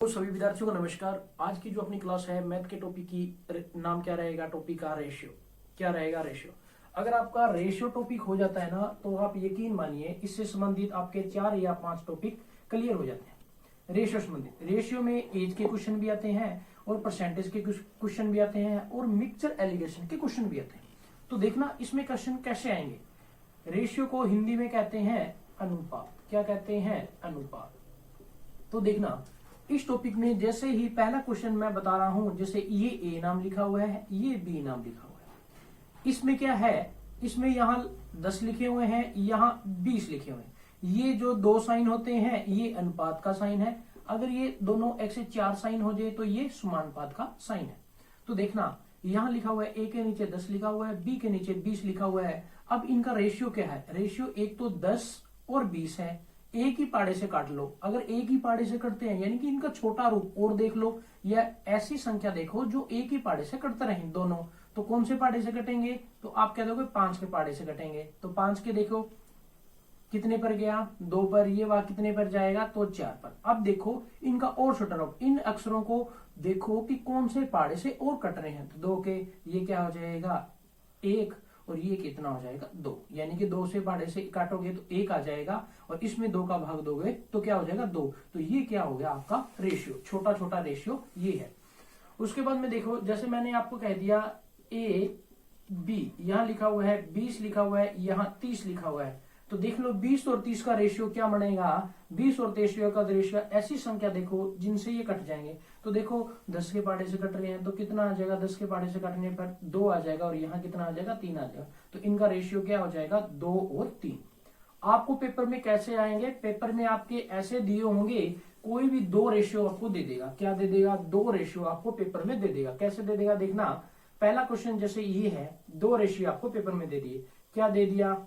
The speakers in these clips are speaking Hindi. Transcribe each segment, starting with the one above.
तो सभी विद्यार्थियों को नमस्कार। आज की जो अपनी क्लास है मैथ के टॉपिक की नाम क्या रहेगा? टॉपिक का रेशियो। क्या रहेगा? रेशियो। अगर आपका रेशियो टॉपिक हो जाता है ना तो आप यकीन मानिए इससे संबंधित आपके 4 या 5 टॉपिक क्लियर हो जाते हैं। रेशियो संबंधित, रेशियो में एज के क्वेश्चन भी आते हैं और परसेंटेज के क्वेश्चन भी आते हैं और मिक्सचर एलिगेशन के क्वेश्चन भी आते हैं। तो देखना इसमें क्वेश्चन कैसे आएंगे। रेशियो को हिंदी में कहते हैं अनुपात। क्या कहते हैं? अनुपात। तो देखना इस टॉपिक में जैसे ही पहला क्वेश्चन मैं बता रहा हूं, जैसे ये ए नाम लिखा हुआ है, ये बी नाम लिखा हुआ है। इसमें क्या है? इसमें यहाँ 10 लिखे हुए हैं, यहाँ 20 लिखे हुए हैं। ये जो दो साइन होते हैं ये अनुपात का साइन है। अगर ये दोनों एक से 4 साइन हो जाए तो ये समानुपात का साइन है। तो देखना यहाँ लिखा हुआ है ए के नीचे 10 लिखा हुआ है, बी के नीचे 20 लिखा हुआ है। अब इनका रेशियो क्या है? रेशियो एक तो 10 और 20 है। एक ही पाड़े से काट लो। अगर एक ही पाड़े से कटते हैं यानी कि इनका छोटा रूप और देख लो, या ऐसी संख्या देखो जो एक ही पाड़े से कटते रहे दोनों, तो कौन से पाड़े से कटेंगे? तो आप कह दोगे 5 के पाड़े से कटेंगे। तो 5 के देखो कितने पर गया? 2 पर। ये वहां कितने पर जाएगा? तो 4 पर। अब देखो इनका और छोटा रूप, इन अक्षरों को देखो कि कौन से पाड़े से और कट रहे हैं। तो 2 के ये क्या हो जाएगा? 1, और ये कितना हो जाएगा? 2। यानी कि 2 से पाड़े से काटोगे तो 1 आ जाएगा और इसमें 2 का भाग दोगे तो क्या हो जाएगा? 2। तो ये क्या हो गया? आपका रेशियो। छोटा छोटा रेशियो ये है। उसके बाद में देखो, जैसे मैंने आपको कह दिया ए बी, यहां लिखा हुआ है 20 लिखा हुआ है, यहाँ 30 लिखा हुआ है। तो देख लो 20 और 30 का रेशियो क्या बनेगा? 20 और 30 का रेशियो ऐसी संख्या देखो जिनसे ये कट जाएंगे। तो देखो 10 के पाड़े से कट रहे हैं तो कितना आ जाएगा? 10 के पाड़े से कटने पर 2 आ जाएगा और यहाँ कितना आ जाएगा? 3 आ जाएगा। तो इनका रेशियो क्या हो जाएगा? 2 और 3। आपको पेपर में कैसे आएंगे? पेपर में आपके ऐसे दिए होंगे, कोई भी 2 रेशियो आपको दे देगा। क्या दे देगा? 2 रेशियो आपको पेपर में दे देगा। कैसे दे देगा? देखना, पहला क्वेश्चन जैसे ये है, 2 रेशियो आपको पेपर में दे दिए। क्या दे दिया?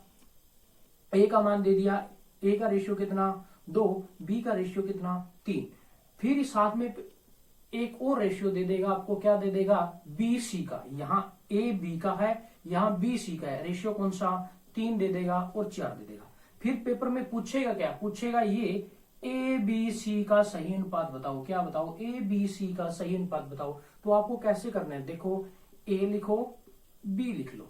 ए का मान दे दिया, ए का रेशियो कितना? 2, बी का रेशियो कितना? 3। फिर साथ में एक और रेशियो दे देगा आपको। क्या दे देगा? बी सी का। यहाँ ए बी का है, यहाँ बी सी का है। रेशियो कौन सा? 3 दे देगा और 4 दे देगा। फिर पेपर में पूछेगा क्या? पूछेगा ये ए बी सी का सही अनुपात बताओ। क्या बताओ? ए बी सी का सही अनुपात बताओ। तो आपको कैसे करना है? देखो, ए लिखो, बी लिख लो।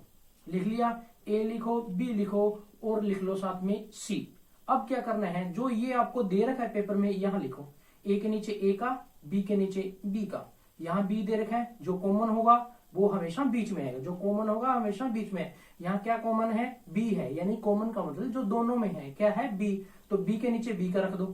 लिख लिया? ए लिखो, बी लिखो और लिख लो साथ में सी। अब क्या करना है? जो ये आपको दे रखा है पेपर में, यहां लिखो ए के नीचे ए का, बी के नीचे बी का। यहाँ बी दे रखा है, जो कॉमन होगा वो हमेशा बीच में आएगा। जो कॉमन होगा हमेशा बीच में है। यहाँ क्या कॉमन है? बी है। यानी कॉमन का मतलब जो दोनों में है क्या है? बी। तो बी के नीचे बी का रख दो।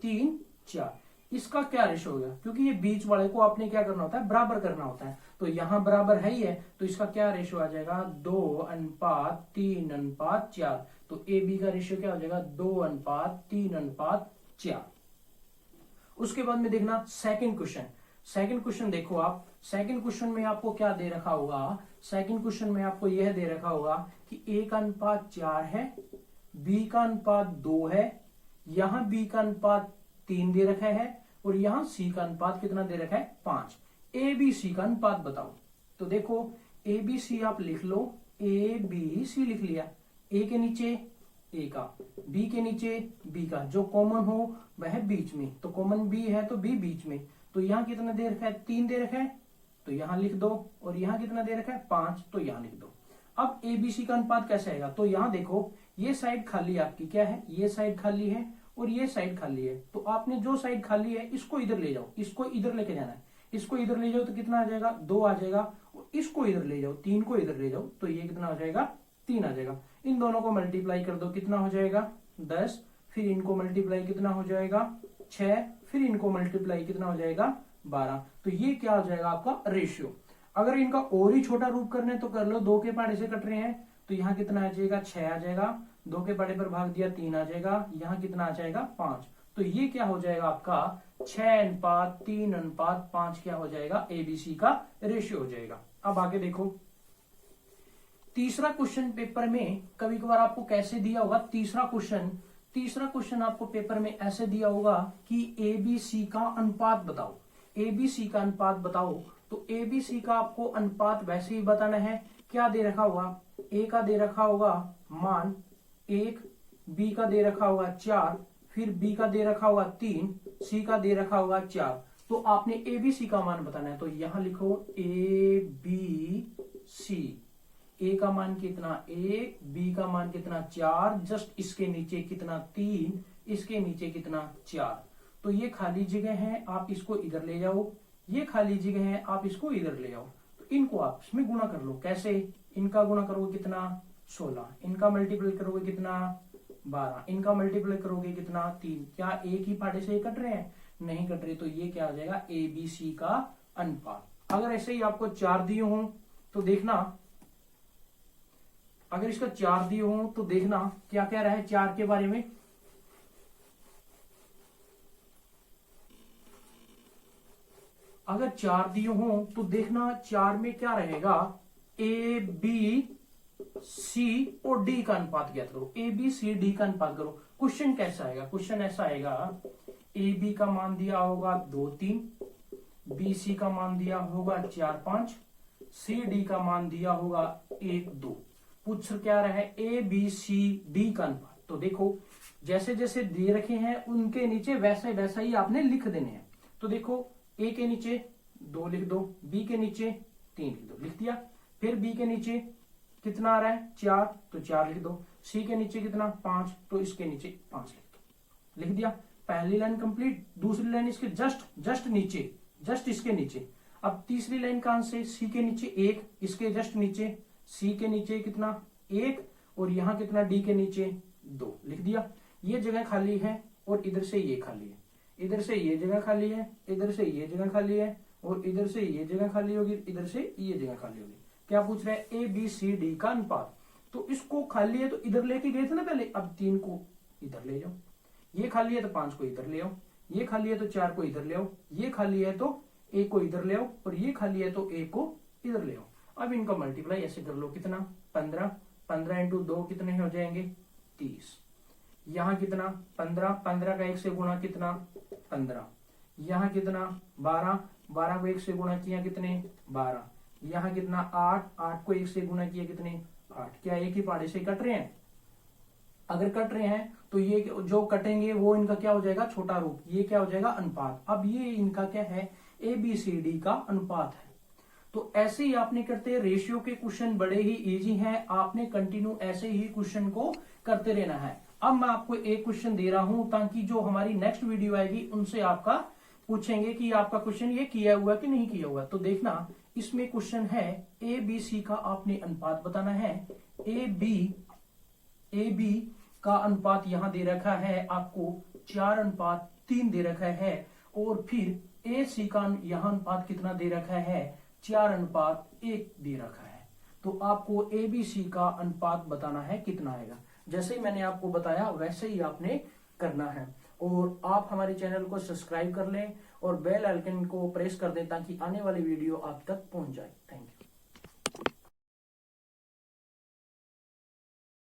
3, 4। इसका क्या रेशो हो गया? क्योंकि ये बीच वाले को आपने क्या करना होता है? बराबर करना होता है। तो यहाँ बराबर है ही है, तो इसका क्या रेशो आ जाएगा? 2:3:4। तो ए बी का रेशियो क्या हो जाएगा? 2:3:4। उसके बाद में देखना सेकंड क्वेश्चन। सेकंड क्वेश्चन देखो आप। सेकंड क्वेश्चन में आपको क्या दे रखा होगा? सेकंड क्वेश्चन में आपको यह दे रखा होगा कि ए का अनुपात 4 है, बी का अनुपात 2 है, यहाँ बी का अनुपात 3 दे रखा है और यहाँ सी का अनुपात कितना दे रखा है? 5। ए बी सी का अनुपात बताओ। तो देखो ए बी सी आप लिख लो। ए बी सी लिख लिया। ए के नीचे ए का, बी के नीचे बी का। जो कॉमन हो वह बीच में, तो कॉमन बी है तो बी बीच में। तो यहाँ कितना दे रखा है? 3 दे रखा है, तो यहाँ लिख दो। और यहाँ कितना दे रखा है? 5, तो यहाँ लिख दो। अब ए बी सी का अनुपात कैसे आएगा? तो यहाँ देखो ये साइड खाली आपकी क्या है? ये साइड खाली है और ये साइड खाली है। तो आपने जो साइड खाली है इसको इधर ले जाओ, इसको इधर लेके जाना है। इसको इधर ले जाओ तो कितना आ जाएगा? 2 आ जाएगा। और इसको इधर ले जाओ, 3 को इधर ले जाओ, तो ये कितना हो जाएगा? 3 आ जाएगा। इन दोनों को मल्टीप्लाई कर दो, कितना हो जाएगा? 10। फिर इनको मल्टीप्लाई कितना हो जाएगा? 6। फिर इनको मल्टीप्लाई कितना हो जाएगा? 12। तो ये क्या हो जाएगा? आपका रेशियो। अगर इनका और ही छोटा रूप करने तो कर लो। 2 के पाड़े से कट रहे हैं तो यहाँ कितना आ जाएगा? 6 आ जाएगा। 2 के पाड़े पर भाग दिया 3 आ जाएगा। यहाँ कितना आ जाएगा? 5। तो ये क्या हो जाएगा? आपका 6:3:5 क्या हो जाएगा? एबीसी का रेशियो हो जाएगा। अब आगे देखो, तीसरा क्वेश्चन पेपर में कभी कभार आपको कैसे दिया होगा? तीसरा क्वेश्चन आपको पेपर में ऐसे दिया होगा कि एबीसी का अनुपात बताओ। एबीसी का अनुपात बताओ। तो एबीसी का आपको अनुपात वैसे ही बताना है। क्या दे रखा होगा? ए का दे रखा होगा मान 1, बी का दे रखा होगा 4, फिर बी का दे रखा होगा 3, सी का दे रखा होगा 4। तो आपने ए बी सी का मान बताना है, तो यहां लिखो ए बी सी। ए का मान कितना, ए, बी का मान कितना 4, जस्ट इसके नीचे कितना 3, इसके नीचे कितना 4। तो ये खाली जगह है, आप इसको इधर ले जाओ, ये खाली जगह है, आप इसको इधर ले आओ। तो इनको आप इसमें गुणा कर लो। कैसे, इनका गुणा करोगे कितना 16, इनका मल्टीप्लाई करोगे कितना 12, इनका मल्टीप्लाई करोगे कितना 3। क्या एक ही पार्टे से कट रहे हैं, नहीं कट रहे। तो ये क्या हो जाएगा, ए बी सी का अनुपात। अगर ऐसे ही आपको 4 दिए हों तो देखना, अगर इसका 4 दिए हों तो देखना क्या कह रहा है 4 के बारे में। अगर 4 दिए हों तो देखना 4 में क्या रहेगा, ए बी सी और डी का अनुपात ज्ञात करो। ए बी सी डी का अनुपात करो। क्वेश्चन कैसा आएगा, क्वेश्चन ऐसा आएगा, ए बी का मान दिया होगा 2 3, बी सी का मान दिया होगा 4 5, सी डी का मान दिया होगा 1 2। पूछ क्या रहा है, ए बी सी डी का अनुपात। तो देखो जैसे जैसे दे रखे हैं उनके नीचे वैसा वैसा ही आपने लिख देने हैं। तो देखो ए के नीचे 2 लिख दो, बी के नीचे 3 लिख दो, लिख दिया। फिर बी के नीचे कितना आ रहा है 4, तो 4 लिख दो। सी के नीचे कितना 5, तो इसके नीचे 5 लिख दो, लिख दिया। पहली लाइन कंप्लीट। दूसरी लाइन इसके जस्ट नीचे, जस्ट इसके नीचे। अब तीसरी लाइन कहां से, सी के नीचे 1, इसके जस्ट नीचे, सी के नीचे कितना 1, और यहां कितना डी के नीचे 2, लिख दिया। ये जगह खाली है और इधर से ये खाली है, इधर से ये जगह खाली है, इधर से ये जगह खाली है, और इधर से ये जगह खाली होगी, इधर से ये जगह खाली होगी। क्या पूछ रहा है, ए बी सी डी का अनुपात। तो इसको खाली है तो इधर लेके गए थे ना पहले, अब 3 को इधर ले जाओ। ये खाली है तो 5 को इधर ले आओ, ये खाली है तो 4 को इधर ले आओ, ये खाली है तो 1 को इधर ले आओ, और ये खाली है तो 1 को इधर ले आओ। अब इनका मल्टीप्लाई ऐसे कर लो, कितना 15, 15 इंटू 2 कितने हो जाएंगे 30। यहाँ कितना 15, 15 का 1 से गुणा कितना 15, यहाँ कितना 12, 12 को 1 से गुणा किया कितने 12, यहाँ कितना 8, 8 को 1 से गुणा किया कितने 8। क्या एक ही पाड़े से कट रहे हैं, अगर कट रहे हैं तो ये जो कटेंगे वो इनका क्या हो जाएगा छोटा रूप, ये क्या हो जाएगा अनुपात। अब ये इनका क्या है, ए बी सी डी का अनुपात है। तो ऐसे ही आपने करते हैं, रेशियो के क्वेश्चन बड़े ही इजी हैं, आपने कंटिन्यू ऐसे ही क्वेश्चन को करते रहना है। अब मैं आपको एक क्वेश्चन दे रहा हूं ताकि जो हमारी नेक्स्ट वीडियो आएगी उनसे आपका पूछेंगे कि आपका क्वेश्चन ये किया हुआ कि नहीं किया हुआ। तो देखना इसमें क्वेश्चन है, ए बी सी का आपने अनुपात बताना है। ए बी का अनुपात यहां दे रखा है आपको 4:3 दे रखा है, और फिर ए सी का यहां अनुपात कितना दे रखा है 4:1 दे रखा है। तो आपको ए बी सी का अनुपात बताना है कितना आएगा। जैसे ही मैंने आपको बताया वैसे ही आपने करना है। और आप हमारे चैनल को सब्सक्राइब कर लें और बेल आइकन को प्रेस कर दें ताकि आने वाली वीडियो आप तक पहुंच जाए। Thank you.